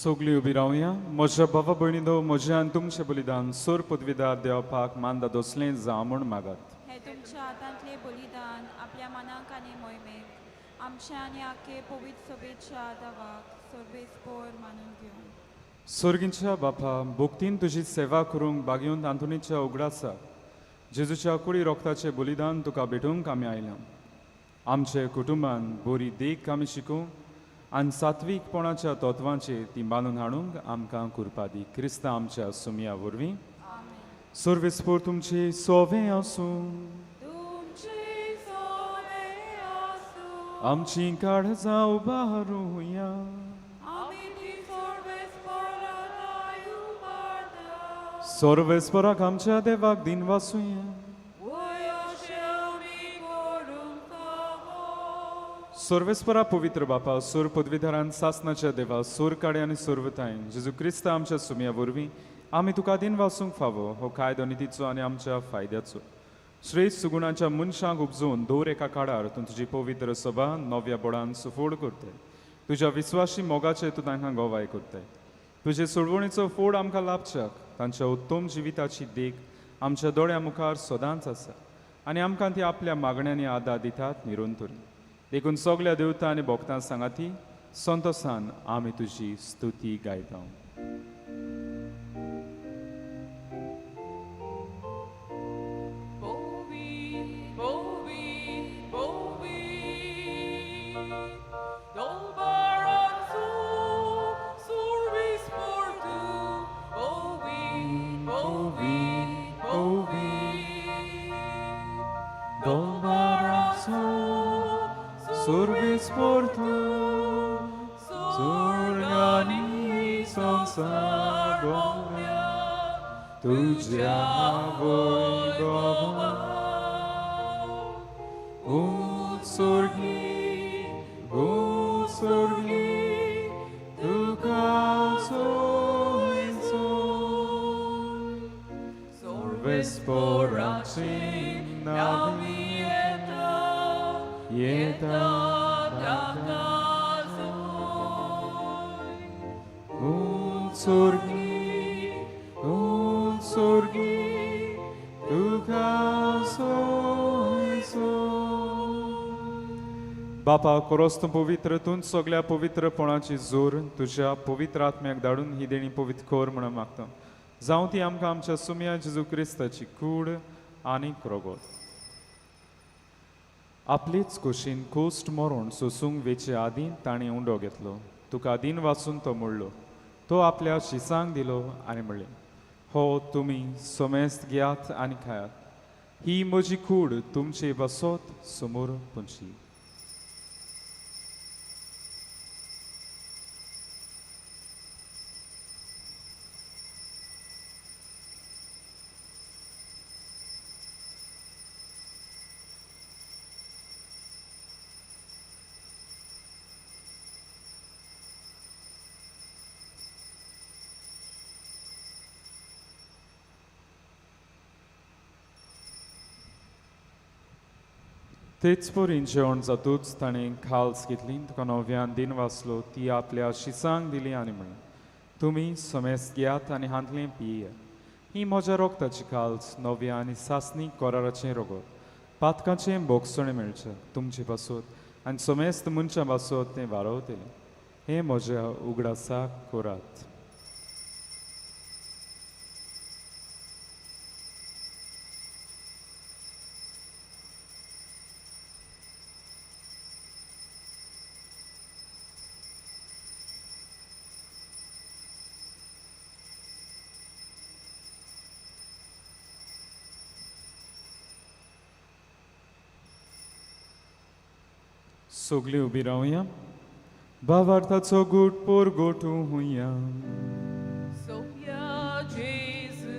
सगळीं उबी रावया म्हज्या भावा भयणीनो म्हज्यान तुमचें बलिदान सोर पदवीदार देवपाक मानदा दोसलें जावं म्हूण मागात हे तुमच्या हातांतले बलिदान आपल्या मनाक आनी मोहिमेक आमच्या आनी आख्खे पवित्र सभेच्या दावाक सर्वेस्पोर मानून घेवन सर्गींच्या बापा भुक्तीन तुजी सेवा करूंक बागयूंत आंतुनीच्या उगडासा जेजूच्या कुडी रोगताचें बलिदान तुका भेटूंक आमी आयल्या आमचे कुटुंबान बरी देख आमी शिकूंक आनी सात्वीकपणाच्या तत्वांचेर ती बांदून हाडूंक आमकां कृपा दी क्रिस्ता आमच्या सुमया वरवीं सर्वेस्पोर तुमची सोवें आसूं तुमची सोने आसूं आमची काळजां उबारूया आमी ती सर्वेस्पोराक उबारता सर्वेस्पराक आमच्या देवाक दिन वासुया वय अशें आमी करूंक फावो सर्वेस्परा पवित्र बापा सूर पदवीधरान सासनाच्या देवा सूर काडे आनी सुरवतायन जेजू क्रिस्ता आमच्या सुमया वरवीं आमी तुका दिन वासूंक फावो हो कायदो नितीचो आनी आमच्या फायद्याचो श्रेष्ठ सुगुणाच्या मनशांक उपजोवन दवर एका काळार तूं तुजी पवित्र सभा नव्या बोडान सुफोड करताय तुज्या विस्वासी मोगाचे तूं तांकां गोवाय करताय तुजे सोडवणीचो फोड आमकां लाभच्याक तांच्या उत्तम जिविताची देख आमच्या दोळ्या मुखार सदांच आसा आनी आमकां ती आपल्या मागण्यांनी आदार दितात निरंतरी देखून सगल्या देवतां आनी भोगतां सांगाती संतोसान आमी तुजी स्तुती गायता Survis por tu, surgani sonsagonia, tuja vojgova, utsorgi, tu kasoizoi, survis por acin navieta, Yeta Unsorgi, tu बापा कोरोस्त पवित्रतून सगळ्या पवित्रपणाची जोर तुझ्या पवित्र आत्म्याक धाडून ही देणी पवित्र कोर म्हणून मागता जावं ती आमकां आमच्या सुमया जेजू क्रिस्ताची कूड आनी क्रोगोत आपलीच कुशीन कोस्ट मरून सोसूंक वेचे आदीं ताणें उंडो घेतलो तुका दिन वाचून तो म्हणलो तो आपल्या शिसांक दिलो आनी म्हणलें हो तुमी सोमेस्त घेयात आनी खायात ही म्हजी कूड तुमचे बसोत समोर पुंची तेच पोरीन जेवण जातूच ताणें खाल्स घेतली तुका नव्यान दिन वाचलो ती आपल्या शिसांक दिली आनी म्हळें तुमी समेस्त घेयात आनी हांतलें पियेया ही म्हज्या रोगताची खाल्स नव्या आनी सासणी कोराराचें रोगोत पातकाचें बोगसणें मेळचें तुमचे पासत आनी समेस्त मनशां पासत तें वारवतलें हें म्हज्या उगडासाक कोरात सगळीं उबी रावया भावार्थाचो गूट पोर गोठू हुया Sophia Jesu,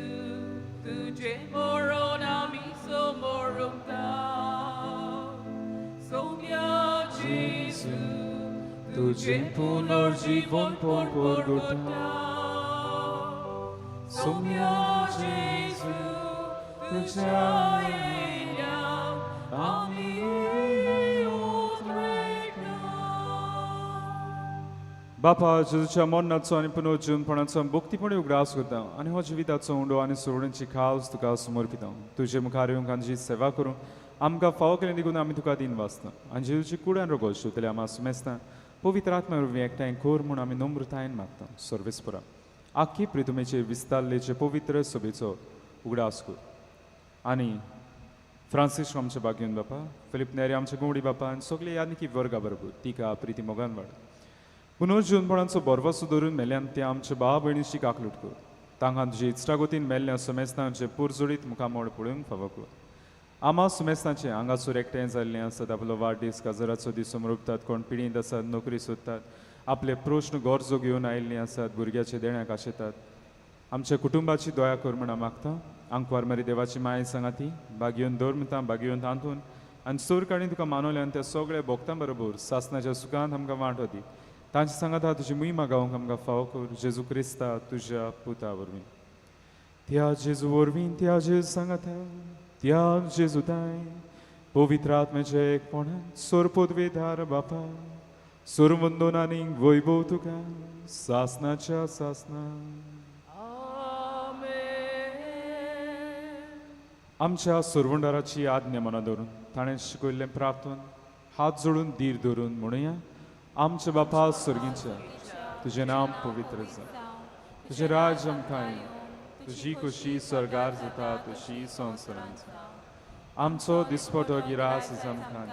तुझे मोरोन आमी समोरून Sophia Jesu, तुझे पुनर्जीवन पोर गोठा Sophia Jesu, तुझ्या येण्या आमी बापा जेजूच्या मरणाचो आनी पुनरुज्जीवनपणाचो भक्तीपणे उगडास करता आनी हो जिविताचो उंडो आनी सोडूंची खास तुका समर्पिता तुजे मुखार येवंक आमची सेवा करूं आमकां फावो केलें देखून आमी तुका दिन वाचता आनी जेजूची कुड्यान रोगोल शिवतले आमी सुमेस्ता पवित्र आत्मा वरवीं एकठांय कोर म्हूण आमी नम्रतायेन मागता सर्वेस्परा आख्खी प्रितुमेचे विस्तारलेचे पवित्र सभेचो उगडास कर आनी फ्रांसीस आमचे बागेन बापा फिलीप नेरी आमचे गोवडी बापा आनी सगळे यानिकी वर्गा बरोबर तिका प्रिती मोगान वाड पुनर्जीवनपणाचो बरवसो धरून मेल्यान ते आमच्या भाव भयणीची काकलूट कर तांकां तुजे इश्टागोतीन मेल्ल्या सुमेस्तांचे पुरजोडीत मुखामोड पळोवंक फावो कर आमा सुमेस्तांचे हांगासर एकठांय जाल्ले आसतात आपलो वाडदीस काजराचो दीस समरुपतात कोण पिडींत आसात नोकरी सोदतात आपले प्रश्न गरजो घेवन आयिल्लीं आसात भुरग्याचे देण्याक आशेतात आमच्या कुटुंबाची दया कर म्हण मागता आंकवार मारी देवाची माय सांगाती बागयोन दौरमता बागयोन तांतून आनी सोर काडीन तुका मानवल्यान त्या सगळ्या भोगतां बरोबर सासनाच्या सुखांत आमकां वांटो दी तांची सांगाता तुजी मुहिमा गावंक आमकां फावो कर जेजू क्रिस्ता तुज्या पुता वरवीं त्या जेजू वरवीं त्या जेजू सांगाता त्या जेजू ताय पवित्र आत्म्याचे एकपणान सोर पदवेदार बापा सोर वंदन आनी वैभव तुका सासनाच्या सासना आमच्या सोरवंडाराची आज्ञा मना धरून ताणें शिकयल्लें प्रार्थन हात जोडून धीर धरून म्हणुया आमचे बापा स्वर्गींच्या तुजें नांव पवित्र जा तुजें राज आमकां तुजी खोशी स्वर्गार जाता तशी संवसारांत जा आमचो दिसपटो गिरास आमकां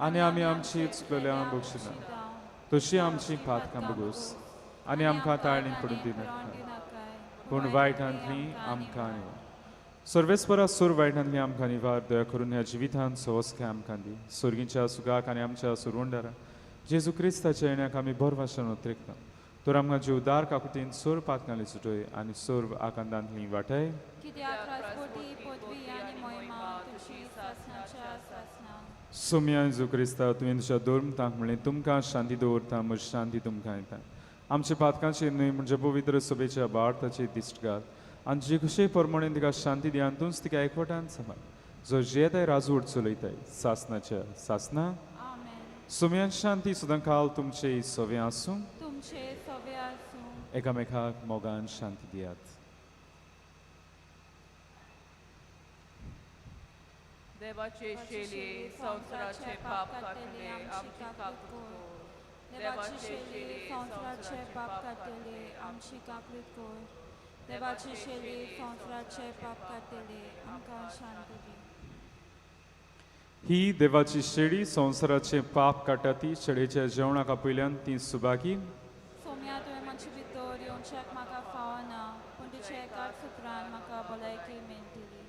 आनी आमी आमची चुकलेल्या बक्षिना तशी आमची पातकां बगोस आनी आमकां ताळणीन पडून दिनाका पूण वायटांतली आमकां निवार सर्वेस्परा सोर वायटांतली आमकां निवार दया करून ह्या जिवितांत सवस्काय आमकां दी स्वर्गींच्या सुखाक आनी आमच्या सुरवंडारा जेजू क्रिस्ताच्या येण्याक आमी बरो भाशेन उतरिकता तर आमकां जीवदार काकुतीन सोर पातकांली सुटय आनी सोर आकांतांतली वाटाय कित्याक राजकोटी पदवी आनी मोहिमा तुजी सासनाच्या सासना सोम्या जेजू क्रिस्ता तुवें तुज्या दोरमतांक म्हणलें तुमकां शांती दवरता म्हजी शांती तुमकां येता आमच्या पातकांचेर न्हय म्हणजे पवित्र सभेच्या भारताचे दिश्ट घाल आनी जे कशे प्रमाणे तिका शांती दिया आनी तूंच तिका एकवटान सांबाळ जो जेताय राजवट चलयताय सासनाच्या सासना आमेन सोम्यान शांती सुद्दां काल तुमचे सवे आसूं तुमचे सवे आसूं एकामेकाक मोगान शांती दियात देवाचे शेले संवसाराचे पाप काटले आमची काकूट देवाचे शेले संवसाराचे पाप काटले आमची काकूट कोर देवाचे शेले संवसाराचे पाप काटले आमकां शांती दी ही देवाची शेळी संवसाराचे पाप काटा ती शेळेच्या जेवणाका पयल्यान ती सुबाकी सोम्या तुवें मातशें भितर येवच्याक म्हाका फावना पूण तुजे एकाच सुत्रान म्हाका भलायकी मेळटली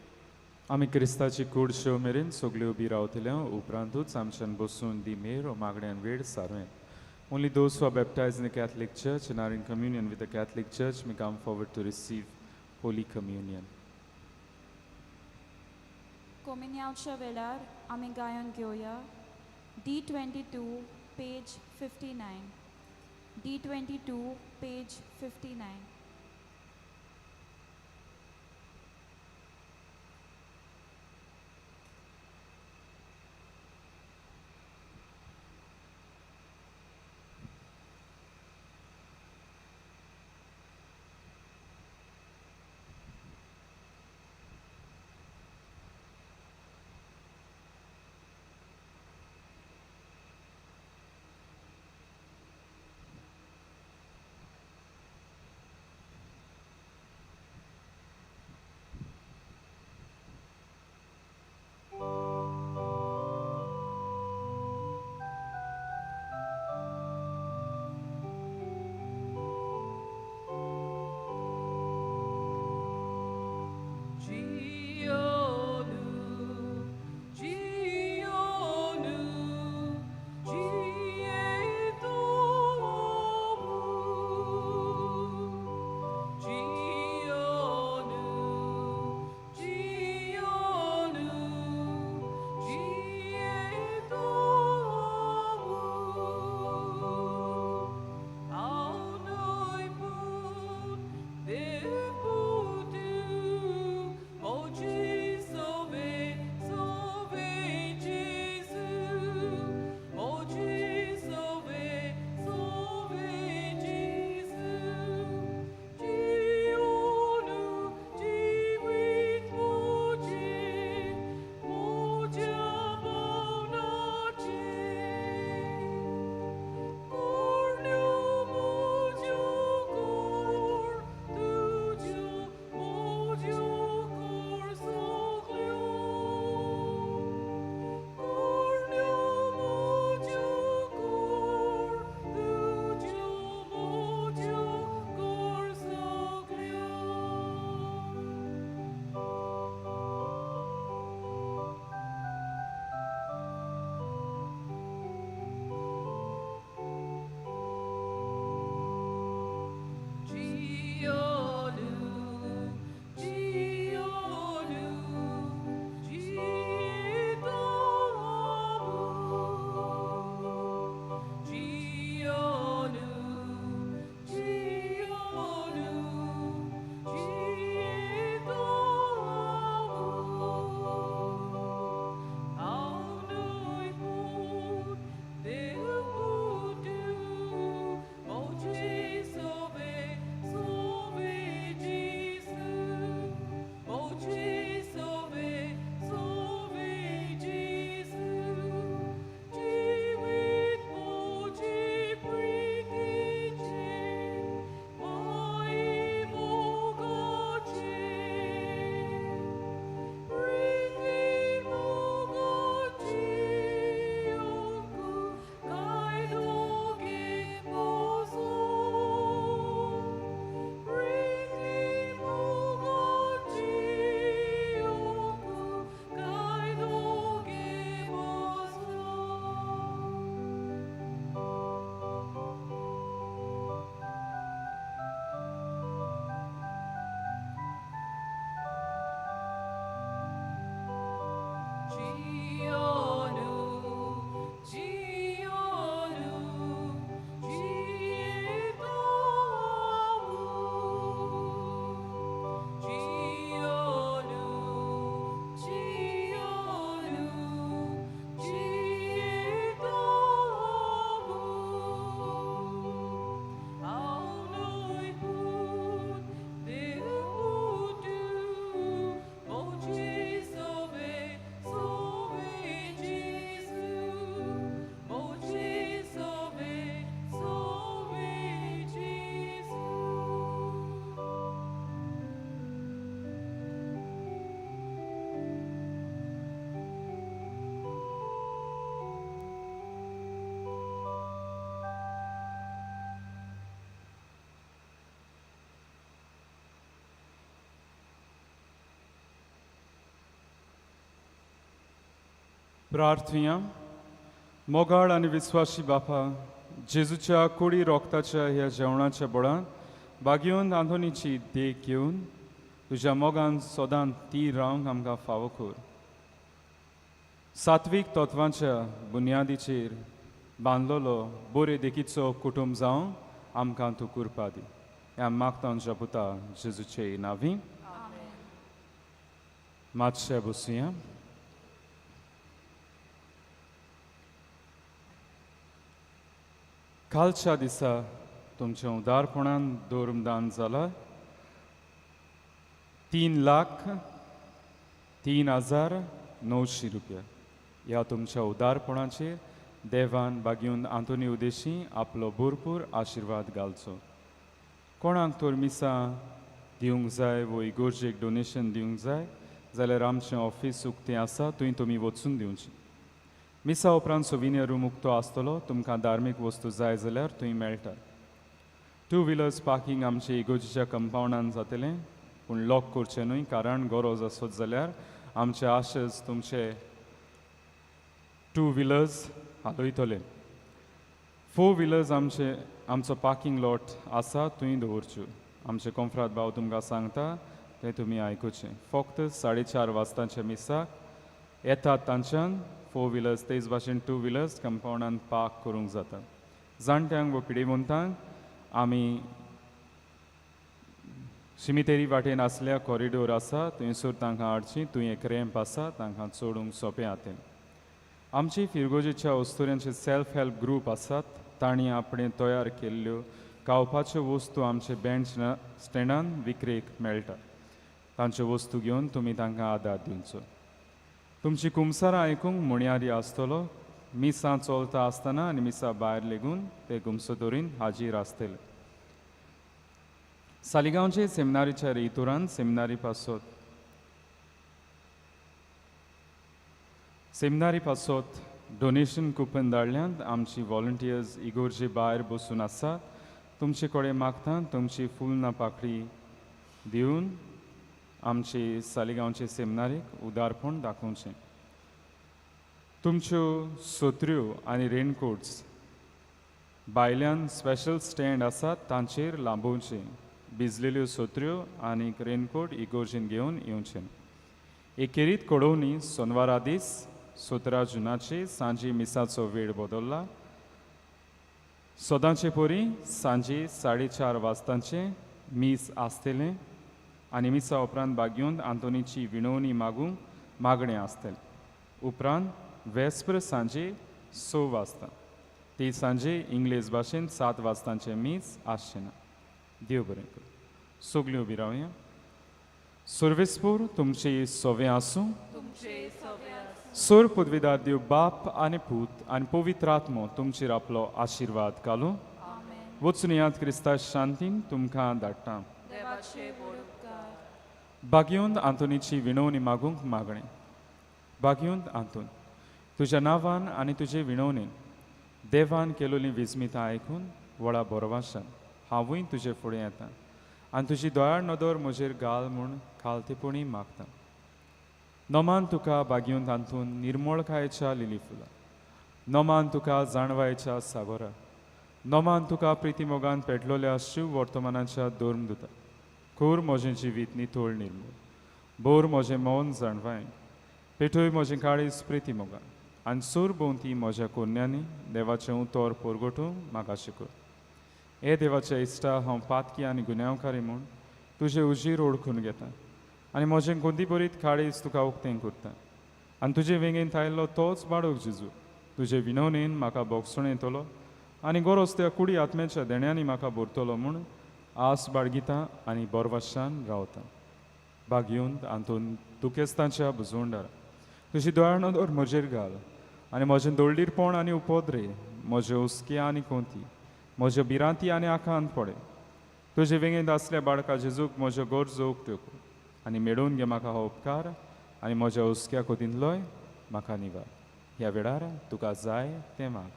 आमी क्रिस्ताची कूड शेव मेरेन सगळ्यो उबी रावतल्या उपरांतूच आमच्यान बसून दी मेर वा मागण्यांत वेळ सारवें Only those who are baptized in the Catholic Church and are in communion with the Catholic Church may come forward to receive Holy Communion. कोमिन्याच्या वेळार आमी गायन घेवया D22 पेज 59 D22 पेज 59 प्रार्थूया. मोगाळ आणि विस्वासी बापा, जेजूच्या कुडी रोगताच्या ह्या जेवणाच्या बोळांत बागयोन आंधोनीची देख घेवन तुज्या मोगान सोदां ती रावंक आमकां फावो कर. सात्वीक तत्वांच्या बुन्यादीचेर बांदलोलो बरे देखीचो कुटुंब जावं आमकां तूं कृपा दी. ह्या मागतां तुज्या पुता जेजूचे नांवी. मातशें बसूया. कालच्या दिसा तुमच्या उदारपणान धर्मदान जाला 3,03,900 रुपया. ह्या तुमच्या उदारपणाचेर देवान बागयोन आंतोनी उदेशी आपलो भरपूर आशिर्वाद घालचो. कोणाक तर मिसां दिवंक जाय वो इगोर्जेक डोनेशन दिवंक जाय जाल्यार आमचें ऑफिस उक्तें आसा, थंय तुमी वचून दिवचें. मिसा उपरांत सोविनियर रूम उक्तो आसतलो. तुमकां धार्मीक वस्तू जाय जाल्यार थंय मेळटा. 2 व्हिलर्स पार्किंग आमचे इगोर्जेच्या कंपाउंडान जातलें, पूण लॉक करचें न्हय, कारण गरज आसत जाल्यार आमचे आशेज तुमचे 2 व्हिलर्स हालयतले. 4 व्हिलर्स आमचो पार्किंग लॉट आसा, थंय दवरच्यो. आमचे कंफ्रात भाव तुमकां सांगता तें तुमी आयकुचें. फक्त 4:30 वाजताच्या मिसाक येतात तांच्यान 4 व्हिलर्स तेच भाशेन 2 व्हिलर्स कंपाउंडान पार्क करूंक जाता. जाणट्यांक व पिडेवंतांक आमी शिमितेरी वाटेन आसल्या कॉरिडोर आसा, थंयसर तांकां हाडची. थंय एक रॅम्प आसा, तांकां चडूंक सोंपें जातलें. आमची फिरगोजेच्या वस्तुऱ्यांचे सेल्फ हेल्प ग्रूप आसात. तांणी आपणे तयार केल्ल्यो खावपाच्यो वस्तू आमचे बँड स्टँडान विक्रेक मेळटा. तांच्यो वस्तू घेवन तुमी तांकां आदार दिवचो. तुमची कुमसारां आयकूंक मुण्यारी आसतलो. मिसां चलता आसतना आनी मिसां भायर लेगून ते कुमसोतोरीन हाजीर आसतले. सालिगांवचे सेमिनारीच्या रेतुरान सेमिनारी पासत डोनेशन कुपन धाडल्यांत आमची व्हॉलंटियर्स इगोर्जे भायर बसून आसा. तुमचे कडेन मागता तुमची फुलना पाकळी दिवन आमचे सालिगांवचे सेमिनारीक उदारपण दाखोवचें. तुमच्यो सोत्र्यो आनी रेनकोट्स भायल्यान स्पेशल स्टँड आसात तांचेर लांबोवचे. भिजलेल्यो सोत्र्यो आनी रेनकोट इगोर्जेन घेवन येवचें. एकेरीत कडोवणी सोनवारा दीस 17 जुनाचे सांजे मिसाचो वेळ बदलला. सोदांचे पोरी सांजे 4:30 वाजतांचे मीस आसतलें आनी मिसा उपरांत बागयोन आंतोनीची विणवणी मागणें आसतलें. उपरांत वेस्पर सांजे 6 वाजता. ती सांजे इंग्लीश भाशेन 7 वाजतांचे मीस आसचें ना. देव बरें करूं. सगल्यो उबी रावया. सर्वेस्पूर तुमची सोवें आसूं. सोर पदवीदार देव बाप आनी पूत आनी पवित्र आत्मो तुमचेर आपलो आशिर्वाद घालूं. वचून याद क्रिस्ता शांतीन तुमकां धाडटा. बागयोंत आंतोनीची विणवणी मागूंक मागणें. बागयोंत आंतोन तुज्या नांवान आनी तुजे विणवणेन देवान केलोली विस्मितां आयकून व्हडा बोरवाशान हांवूय तुजे फुडें येतां आनी तुजी दोळार नदर म्हजेर घाल म्हूण खालतेपणी मागता. नोमान तुका बागयोंत आंतून निर्मळकायेच्या लिली फुलां. नोमान तुका जाणवायेच्या सागोरा. नोमान तुका प्रिती मोगान पेटलोल्या शिव वर्तमानाच्या दोर्म दुता. कोर म्हजें जिवीत नितोळ निर्मळ. बोर म्हजें मौन जाणवाय. पेटोय म्हजें काळीज प्रिती मोगान आनी सूर भोंवती म्हज्या कोन्यांनी देवाचें उतर परगटूंक म्हाका शिकोय. हे देवाच्या इश्टा हांव पातकी आनी गुन्यांवकारी म्हूण तुजें उजीर ओळखून घेता आनी म्हजें गोंदी बरीत काळीज तुका उक्तें करता. आनी तुजे वेंगेन थायल्लो तोच बाळक जेजू तुजे विनवणेन म्हाका भोगसण येतलो आनी गरज त्या कुडी आत्म्याच्या देण्यांनी म्हाका भरतलो म्हूण आस बाळगिता आनी बोरवाशान रावता. बागयोंत आंतून दुखेस्तांच्या बुजवंडार तुजी दोळार नदर म्हजेर घाल आनी म्हजें दोळडीरपण आनी उपद्रे म्हजे उस्के आनी कोंती म्हज्या भिरांती आनी आकांत पडे. तुजे वेंगेंत आसल्या बाळका जेजूक म्हज्यो गरजो उक्त्यो कर आनी मेळून घे म्हाका हो उपकार आनी म्हज्या उस्क्या कोतींतलोय म्हाका निवार. ह्या वेळार तुका जाय तें माग.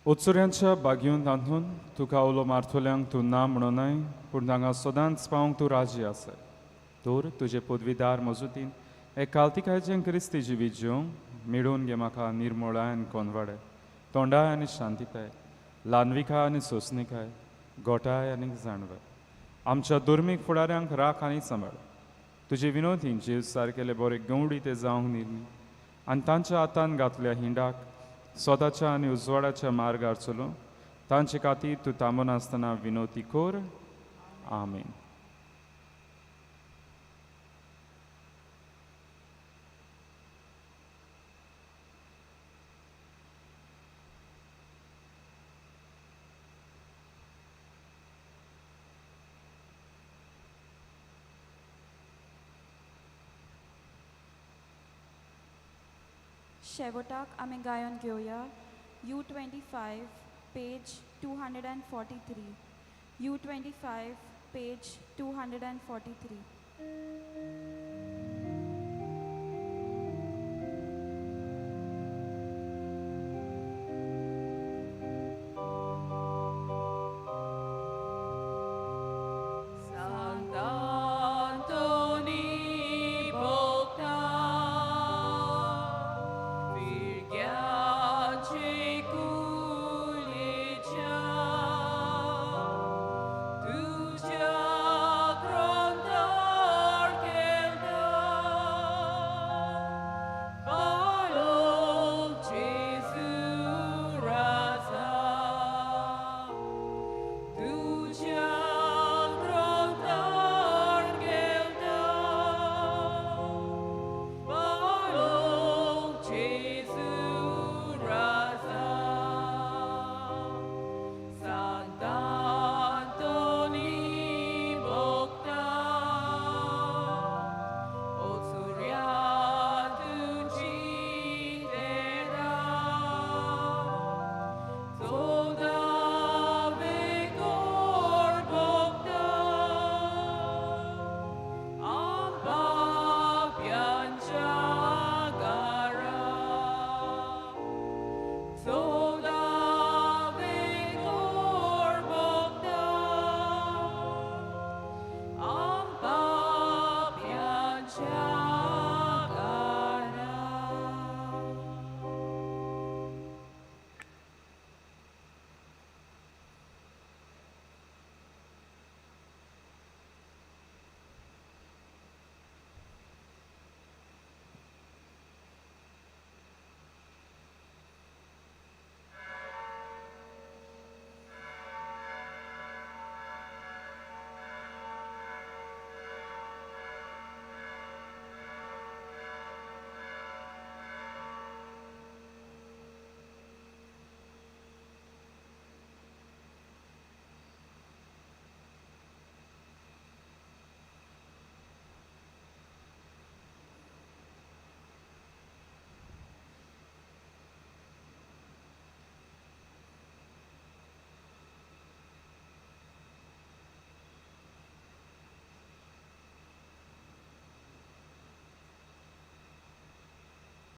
उत्सुऱ्यांच्या बागयून तांदून तुका उलो मारतोल्यांक तूं ना म्हणूनय पूण तांकां सदांच पावंक तूं राजी आसा तर तुजे पदवीदार मजूतीन एक कालतिकायचें क्रिस्ती जिवीत जिवंक मेळून घे म्हाका निर्मळाय आनी कोनवाडे तोंडाय आनी शांतीताय ल्हानविकाय आनी सोंसणिकाय गोठाय आनी जाणवाय आमच्या दुर्मीक फुडाऱ्यांक राख आनी सांबाळ तुजे विनोदी जीव सारकेले बरे गवडी ते जावंक निर्मी आनी तांच्या हातान घातल्या हिंडाक स्वताच्या आनी उजवाडाच्या मार्गार चलो तांचे खातीर तूं थांबून आसतना विनोती कोर आमीन शेवटाक आमी गायन घेवया U25 पेज 243 U25 पेज 243